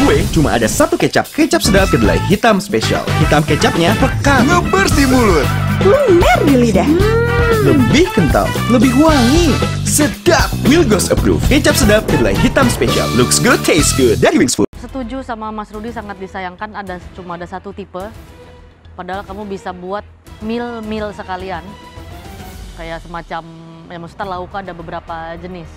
gue cuma ada satu kecap. Kecap sedap kedelai hitam spesial. Hitam kecapnya pekat, Ngebers di mulut. Lumer di lidah. lebih kental, lebih wangi. Sedap. Wilgos approve. Kecap sedap kedelai hitam spesial. Looks good, tastes good. Dari Wings Food. Setuju sama Mas Rudi, sangat disayangkan cuma ada satu tipe. Padahal kamu bisa buat meal sekalian. Kayak semacam, ya maksudnya lauk ada beberapa jenis.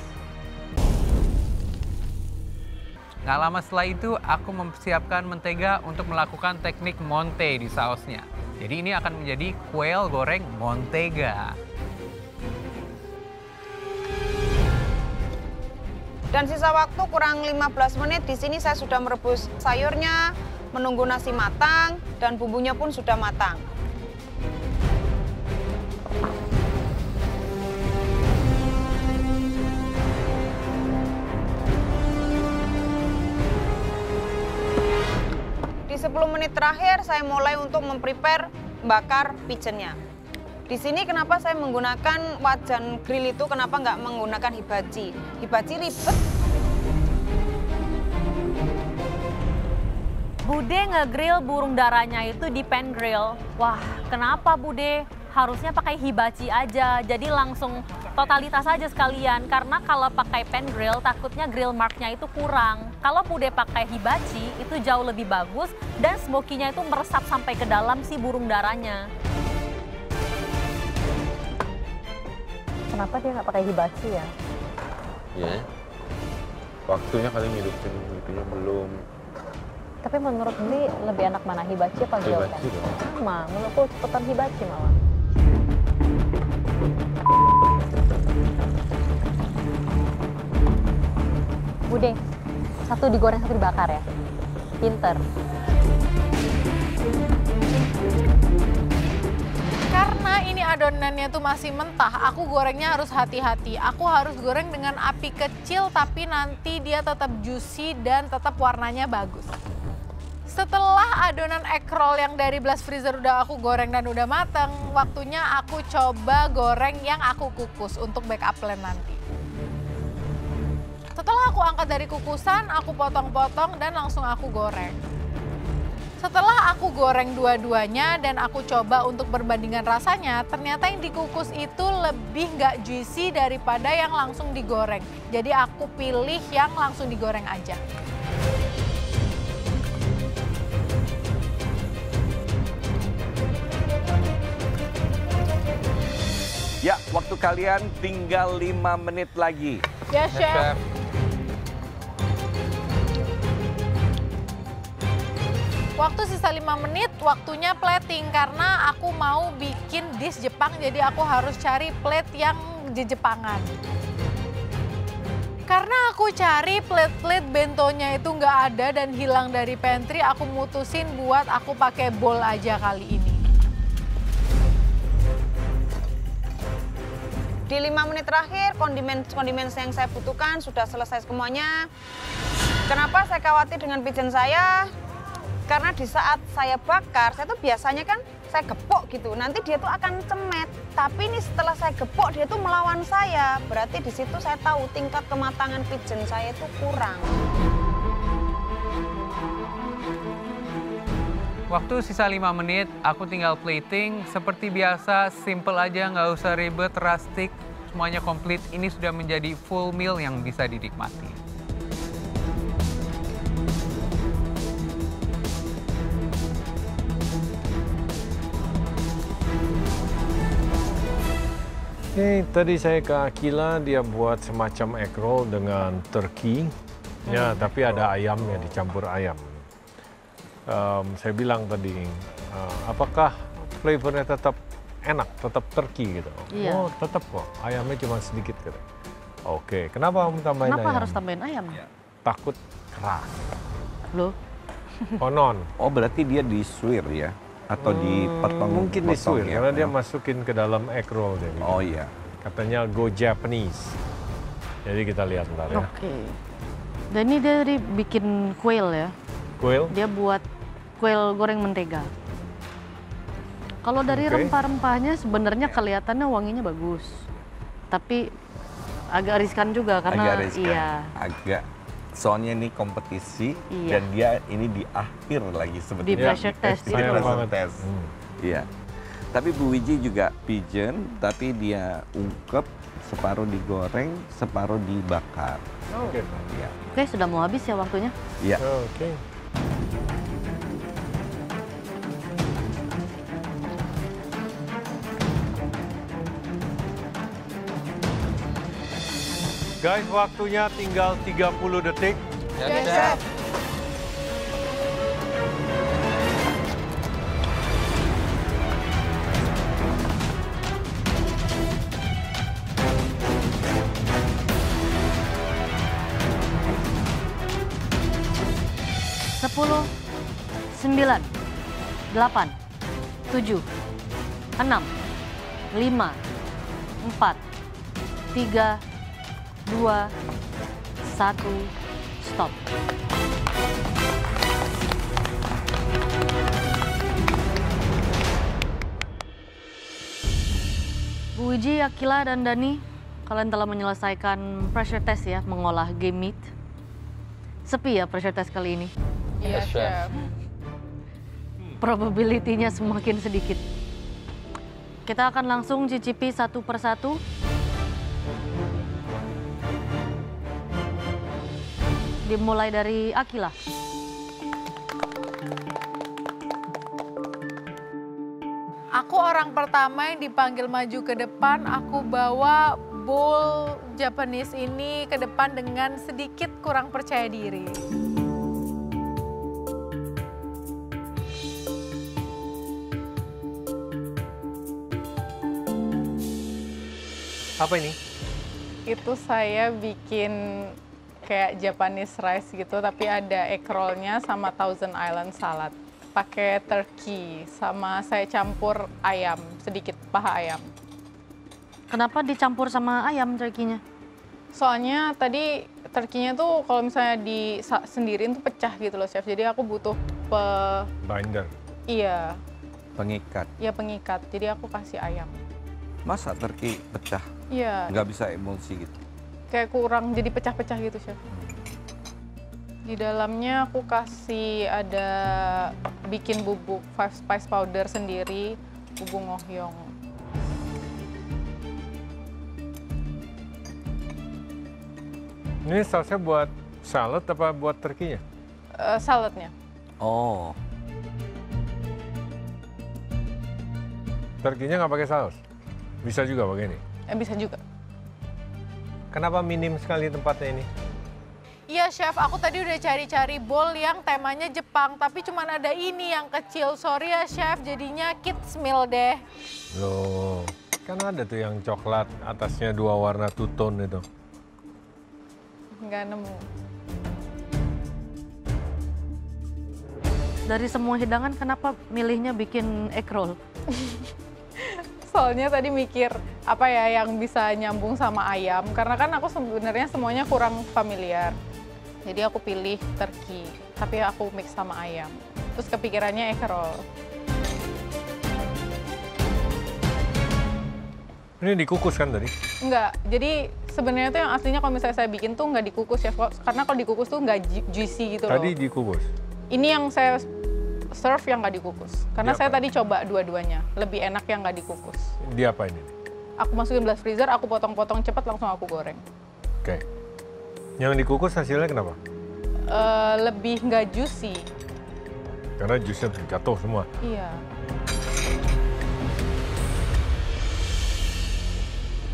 Nggak lama setelah itu, aku mempersiapkan mentega untuk melakukan teknik monte di sausnya. Jadi ini akan menjadi kuel goreng montega. Dan sisa waktu kurang 15 menit. Di sini saya sudah merebus sayurnya, menunggu nasi matang, dan bumbunya pun sudah matang. Di 10 menit terakhir saya mulai untuk memprepare bakar pigeonnya. Di sini kenapa saya menggunakan wajan grill itu, kenapa nggak menggunakan hibachi? Hibachi ribet. Bude nge-grill burung darahnya itu di pan grill. Wah, kenapa Bude? Harusnya pakai hibachi aja, jadi langsung totalitas aja sekalian. Karena kalau pakai pan grill, takutnya grill marknya itu kurang. Kalau Bude pakai hibachi, itu jauh lebih bagus dan smokinya itu meresap sampai ke dalam si burung darahnya. Kenapa dia nggak pakai hibachi ya? Iya, waktunya kali ngidupin itunya belum. Tapi menurut Beli lebih enak mana, hibachi apa grill pan? Hibachi dong. Sama, menurutku cepetan hibachi malah. Bude, satu digoreng satu dibakar ya? Pinter. Karena ini adonannya tuh masih mentah, aku gorengnya harus hati-hati. Aku harus goreng dengan api kecil tapi nanti dia tetap juicy dan tetap warnanya bagus. Setelah adonan egg roll yang dari blast freezer udah aku goreng dan udah mateng, waktunya aku coba goreng yang aku kukus untuk backup plan nanti. Setelah aku angkat dari kukusan, aku potong-potong dan langsung aku goreng. Setelah aku goreng dua-duanya dan aku coba untuk perbandingan rasanya, ternyata yang dikukus itu lebih nggak juicy daripada yang langsung digoreng. Jadi aku pilih yang langsung digoreng aja. Ya, waktu kalian tinggal 5 menit lagi. Ya, Chef. Waktu sisa 5 menit, waktunya plating karena aku mau bikin dish Jepang, jadi aku harus cari plate yang di Jepangan. Karena aku cari plate-plate bentonya itu nggak ada dan hilang dari pantry, aku mutusin buat aku pakai bowl aja kali ini. Di 5 menit terakhir, kondimen yang saya butuhkan sudah selesai semuanya. Kenapa saya khawatir dengan pigeon saya? Karena di saat saya bakar, saya tuh biasanya kan saya gepok gitu. Nanti dia tuh akan cemet. Tapi ini setelah saya gepok, dia tuh melawan saya. Berarti di situ saya tahu tingkat kematangan pigeon saya itu kurang. Waktu sisa 5 menit, aku tinggal plating. Seperti biasa, simple aja, nggak usah ribet, rustic. Semuanya komplit. Ini sudah menjadi full meal yang bisa dinikmati. Tadi saya ke Akila, dia buat semacam egg roll dengan turkey. Ya, tapi ada ayamnya, dicampur ayam. Saya bilang tadi, apakah flavornya tetap enak, tetap turkey gitu? Iya. Oh, tetap kok. Ayamnya cuma sedikit gitu. Oke, kenapa kamu tambahin ayam? Kenapa harus tambahin ayam? Takut keras. Loh? Konon. Oh, berarti dia disuir ya? Atau dipotong? Mungkin disuir, ya? karena dia masukin ke dalam egg roll. Dia gitu. Oh iya. Katanya go Japanese. Jadi kita lihat ntar ya. Oke. Dan ini dia dari bikin quail ya. Quail? Dia buat quail goreng mentega. Kalau dari rempah-rempahnya sebenarnya kelihatannya wanginya bagus. Tapi agak riskan juga karena Agak riskan. iya. Agak. Soalnya ini kompetisi Iya. dan dia ini di akhir lagi Di sebetulnya. pressure test. Di Sayang pressure banget. test. Iya. Tapi Bu Wiji juga pigeon, tapi dia ungkep, separuh digoreng, separuh dibakar. Oke. Iya. Oke, sudah mau habis ya waktunya. Iya. Oke. Guys, waktunya tinggal 30 detik. Chef. Sepuluh, 9, 8, 7, 6, 5, 4, 3, 2, 1, stop. Bu Wiji, Akila, dan Dani, kalian telah menyelesaikan pressure test ya, mengolah game meat. Sepi ya pressure test kali ini. Iya, Chef. Probability-nya semakin sedikit. Kita akan langsung cicipi satu persatu. Dimulai dari Akila. Aku orang pertama yang dipanggil maju ke depan. Aku bawa bowl Japanese ini ke depan dengan sedikit kurang percaya diri. Apa ini? Itu saya bikin kayak Japanese rice gitu, tapi ada egg roll-nya sama Thousand Island salad. Pakai turkey, sama saya campur ayam, sedikit paha ayam. Kenapa dicampur sama ayam turkey-nya? Soalnya tadi turkey-nya tuh kalau misalnya sendiriin tuh pecah gitu loh, Chef. Jadi aku butuh Binder. iya, Pengikat. pengikat. Jadi aku kasih ayam. Masa turkey pecah? Iya, Nggak bisa emulsi gitu. kayak kurang jadi pecah-pecah gitu, Chef. Di dalamnya aku kasih ada bikin bubuk 5 spice powder sendiri, bubuk ngohyong. Ini sausnya buat salad apa buat turkey-nya? Saladnya. Oh, Turkey-nya nggak pakai saus? Bisa juga pakai ini? Bisa juga. Kenapa minim sekali tempatnya ini? Iya, Chef, aku tadi udah cari-cari bowl yang temanya Jepang, tapi cuma ada ini yang kecil. Sorry ya, Chef, jadinya kids meal deh. Loh, kan ada tuh yang coklat, atasnya 2 warna two-tone itu. Nggak nemu. Dari semua hidangan kenapa milihnya bikin egg roll? Soalnya tadi mikir apa ya yang bisa nyambung sama ayam, karena kan aku sebenarnya semuanya kurang familiar. Jadi aku pilih turkey, tapi aku mix sama ayam. Terus kepikirannya egg roll. Ini dikukus kan tadi? Enggak, jadi sebenarnya tuh yang aslinya kalau misalnya saya bikin tuh nggak dikukus, Chef. Karena kalau dikukus tuh nggak juicy gitu loh. Tadi dikukus? Ini yang saya serve yang nggak dikukus. Karena Di saya apa? tadi coba dua-duanya, lebih enak yang nggak dikukus. Di apa ini? Aku masukin blast freezer, aku potong-potong cepat, langsung aku goreng. Oke. Yang dikukus hasilnya kenapa? Lebih nggak juicy. Karena jusnya jatuh semua. Iya.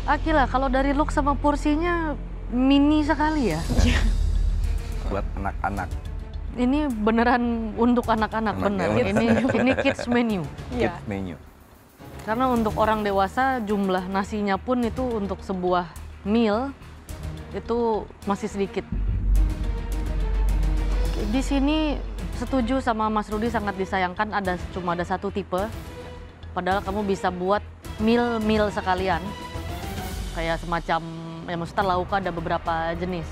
Akila, kalau dari look sama porsinya mini sekali ya? buat anak-anak. Ini beneran untuk anak-anak, Anak bener. ya. Ini kids menu. Iya. Kids menu. Karena untuk orang dewasa jumlah nasinya pun itu untuk sebuah meal itu masih sedikit. Di sini setuju sama Mas Rudi, sangat disayangkan cuma ada satu tipe. Padahal kamu bisa buat meal sekalian. Kayak semacam, ya maksudnya lauk ada beberapa jenis.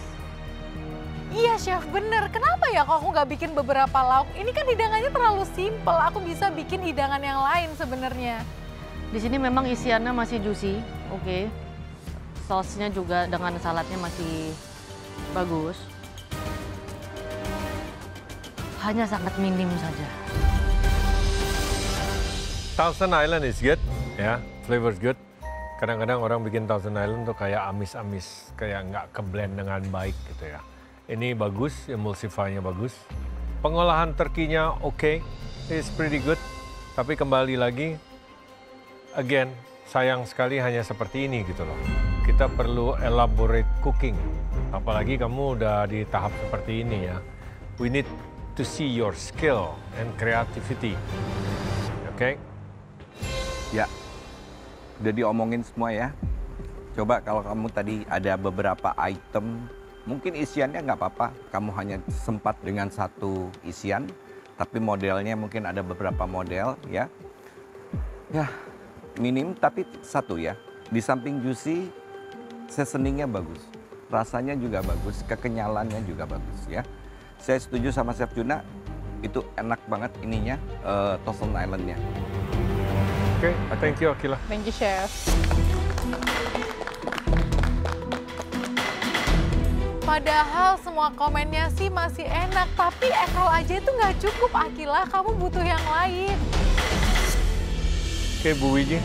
Iya, Chef, bener. Kenapa ya kalau aku nggak bikin beberapa lauk? Ini kan hidangannya terlalu simpel. Aku bisa bikin hidangan yang lain sebenarnya. Di sini memang isiannya masih juicy, oke. Sausnya juga dengan saladnya masih bagus. hanya sangat minim saja. Thousand Island is good, ya, flavor is good. Kadang-kadang orang bikin Thousand Island tuh kayak amis-amis, kayak nggak keblend dengan baik gitu ya. Ini bagus, emulsify-nya bagus. Pengolahan turkinya oke, it's pretty good. Tapi kembali lagi, again, sayang sekali hanya seperti ini gitu loh. Kita perlu elaborate cooking. Apalagi kamu udah di tahap seperti ini ya. We need to see your skill and creativity. Oke? Ya, udah diomongin semua ya. Coba kalau kamu tadi ada beberapa item, mungkin isiannya nggak apa-apa. Kamu hanya sempat dengan satu isian, tapi modelnya mungkin ada beberapa model ya. Ya, minim tapi satu ya. Di samping juicy, seasoningnya bagus. Rasanya juga bagus, kekenyalannya juga bagus ya. Saya setuju sama Chef Juna, itu enak banget ininya, Thousand Island-nya. Oke, thank you Akila. Thank you, Chef. Padahal semua komennya sih masih enak, tapi ekrol aja itu nggak cukup, Akila. Kamu butuh yang lain. Oke, Bu Wiji.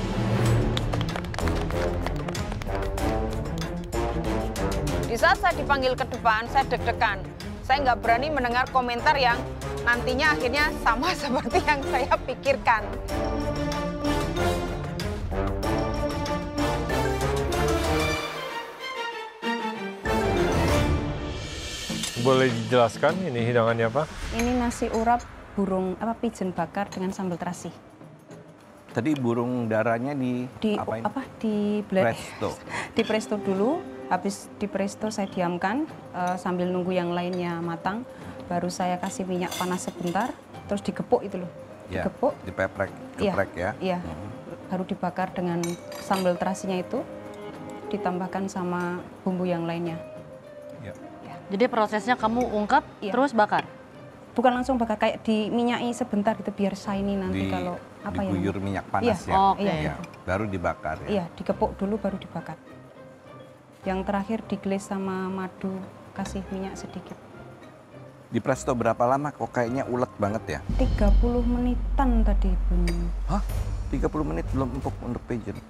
Di saat saya dipanggil ke depan, saya deg-degan. Saya nggak berani mendengar komentar yang nantinya akhirnya sama seperti yang saya pikirkan. Boleh dijelaskan ini hidangannya apa? Ini nasi urap pigeon bakar dengan sambal terasi. Tadi burung darahnya apain? Presto. Di presto dulu, habis di presto saya diamkan sambil nunggu yang lainnya matang. Baru saya kasih minyak panas sebentar, terus digepuk itu loh. Ya, Digepuk. geprek ya. Iya, baru dibakar dengan sambal terasinya itu, ditambahkan sama bumbu yang lainnya. Jadi prosesnya kamu ungkap, terus bakar? Bukan langsung bakar, kayak diminyaki sebentar gitu biar shiny nanti kalau apa ya. Diguyur minyak panas ya. Oke. Ya, baru dibakar ya. Iya, digepuk dulu baru dibakar. Yang terakhir digeles sama madu, kasih minyak sedikit. Di presto berapa lama? Kok kayaknya ulet banget ya? 30 menitan tadi bunyi. Hah? 30 menit belum empuk untuk pigeon?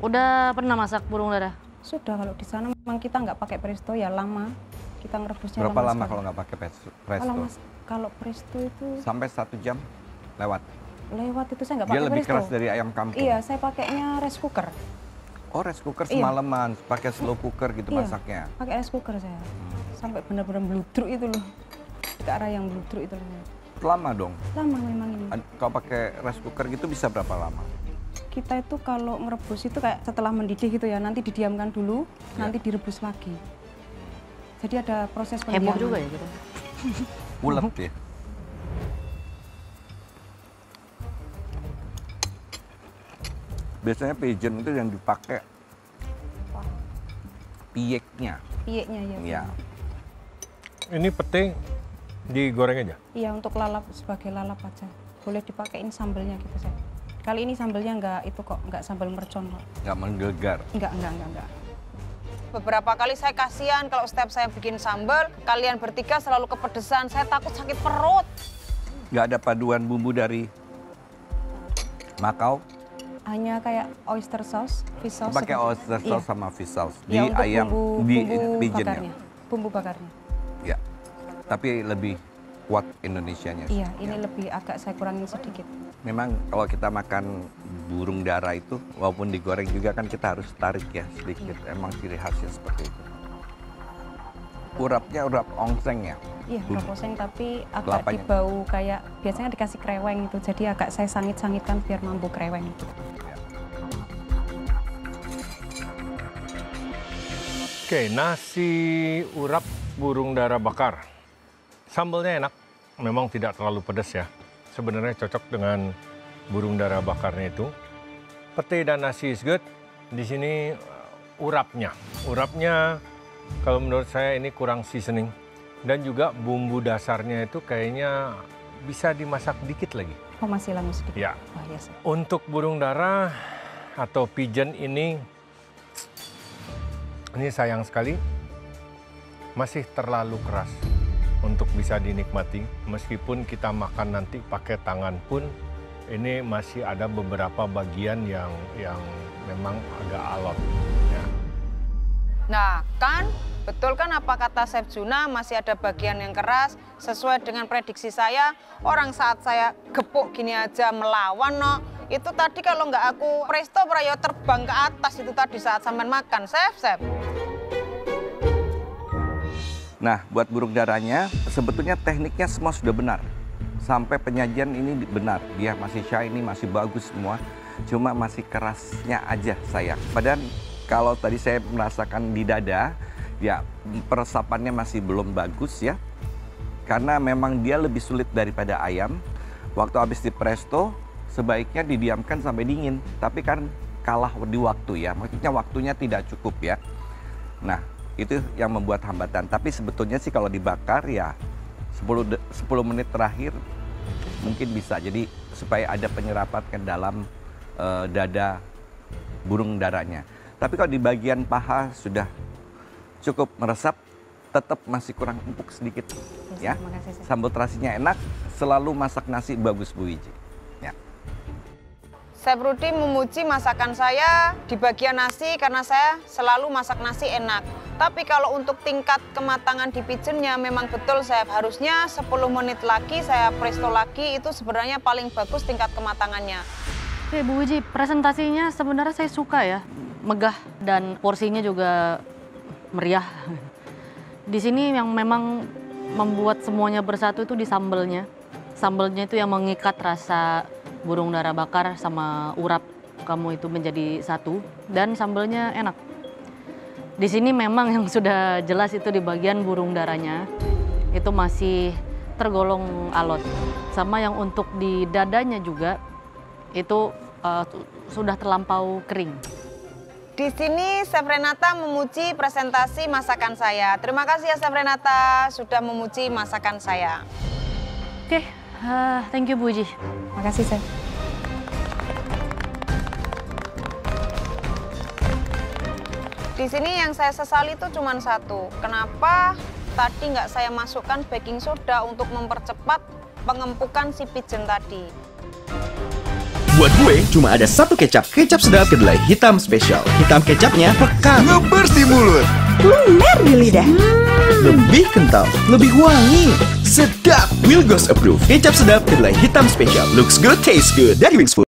Udah pernah masak burung dara? Sudah, kalau di sana memang kita nggak pakai presto ya lama. Kita ngerebusnya Berapa lama sekali. kalau nggak pakai presto? Kalau presto itu Sampai 1 jam lewat? lewat itu saya nggak Dia pakai lebih presto. keras dari ayam kampung? Iya, saya pakainya rice cooker. Oh, rice cooker Iya. semalaman, pakai slow cooker gitu Iya, masaknya? pakai rice cooker saya. Sampai benar-benar bludruk itu loh. Ke arah yang bludruk itu loh. Lama dong? Lama memang ini. Kalau pakai rice cooker gitu bisa berapa lama? Kita itu kalau merebus itu kayak setelah mendidih gitu ya, nanti didiamkan dulu, nanti direbus lagi. Jadi ada proses pendiaman. Heboh juga ya gitu. Ulet ya? Biasanya pigeon itu yang dipakai piyeknya. Piyeknya ya. Iya. Ini pete digoreng aja? Iya, untuk lalap, sebagai lalap aja. Boleh dipakein sambelnya gitu saya. Kali ini sambelnya nggak sambal mercon kok. Nggak menggelegar? Enggak. Beberapa kali saya kasihan kalau setiap saya bikin sambal, kalian bertiga selalu kepedesan. Saya takut sakit perut. Nggak ada paduan bumbu dari Makau? Hanya kayak oyster sauce, fish sauce. Pakai seperti- oyster sauce sama fish sauce di Iya, untuk ayam, bumbu di bakarnya. pigeonnya. Bumbu bakarnya. Ya, tapi lebih kuat Indonesianya. Iya, ini lebih agak saya kurangin sedikit. Memang kalau kita makan burung dara itu, walaupun digoreng juga kan kita harus tarik ya sedikit. Emang ciri khasnya seperti itu. Urapnya urap ongseng ya? Iya, Bumbu. urap oseng tapi agak Kelapanya. dibau kayak biasanya dikasih kreweng itu. Jadi agak saya sangit-sangitkan biar mampu kreweng itu. Oke, nasi urap burung dara bakar. Sambelnya enak, memang tidak terlalu pedas ya. Sebenarnya cocok dengan burung dara bakarnya itu. Pete dan nasi is good. Di sini urapnya. Urapnya kalau menurut saya ini kurang seasoning. Dan juga bumbu dasarnya itu kayaknya bisa dimasak dikit lagi. Oh, masih lama sedikit. Ya. Wah, ya, sih. Untuk burung dara atau pigeon ini sayang sekali masih terlalu keras untuk bisa dinikmati. Meskipun kita makan nanti pakai tangan pun, ini masih ada beberapa bagian yang memang agak alot. Ya. Nah, kan betul kan apa kata Chef Juna, masih ada bagian yang keras. Sesuai dengan prediksi saya, orang saat saya gepuk gini aja melawan, no. Itu tadi kalau nggak aku presto prayo terbang ke atas itu tadi saat sampean makan, Chef. Nah, buat burung darahnya, sebetulnya tekniknya semua sudah benar. Sampai penyajian ini benar, dia masih shiny, masih bagus semua. Cuma masih kerasnya aja sayang. Padahal kalau tadi saya merasakan di dada, ya peresapannya masih belum bagus ya. Karena memang dia lebih sulit daripada ayam. Waktu habis di presto, sebaiknya didiamkan sampai dingin. Tapi kan kalah di waktu ya, maksudnya waktunya tidak cukup ya. Nah, itu yang membuat hambatan. Tapi sebetulnya sih kalau dibakar ya 10 menit terakhir mungkin bisa. Jadi supaya ada penyerapan ke dalam dada burung darahnya. Tapi kalau di bagian paha sudah cukup meresap, tetap masih kurang empuk sedikit. Ya, sambal terasinya enak, selalu masak nasi bagus Bu Wiji. Ya. Chef Rudy memuji masakan saya di bagian nasi karena saya selalu masak nasi enak. Tapi kalau untuk tingkat kematangan di pigeonnya memang betul Chef, harusnya 10 menit lagi saya presto lagi, itu sebenarnya paling bagus tingkat kematangannya. Oke Bu Wiji, presentasinya sebenarnya saya suka ya, megah dan porsinya juga meriah. Di sini yang memang membuat semuanya bersatu itu di sambelnya. Sambelnya itu yang mengikat rasa burung dara bakar sama urap kamu itu menjadi satu, dan sambelnya enak. Di sini memang yang sudah jelas itu di bagian burung darahnya itu masih tergolong alot. Sama yang untuk di dadanya juga itu sudah terlampau kering. Di sini Chef Renata memuji presentasi masakan saya. Terima kasih ya Chef Renata sudah memuji masakan saya. Oke, thank you Bu Wiji. Makasih, Chef. Di sini yang saya sesali itu cuma satu. Kenapa tadi nggak saya masukkan baking soda untuk mempercepat pengempukan si pigeon tadi? Buat gue, cuma ada satu kecap. Kecap sedap kedelai hitam spesial. Hitam kecapnya pekat, ngebers di mulut, lumer di lidah. Lebih kental, lebih wangi, sedap. Wilgos Approve. Kecap sedap kedelai hitam spesial. Looks good, taste good. Dari Wings Food.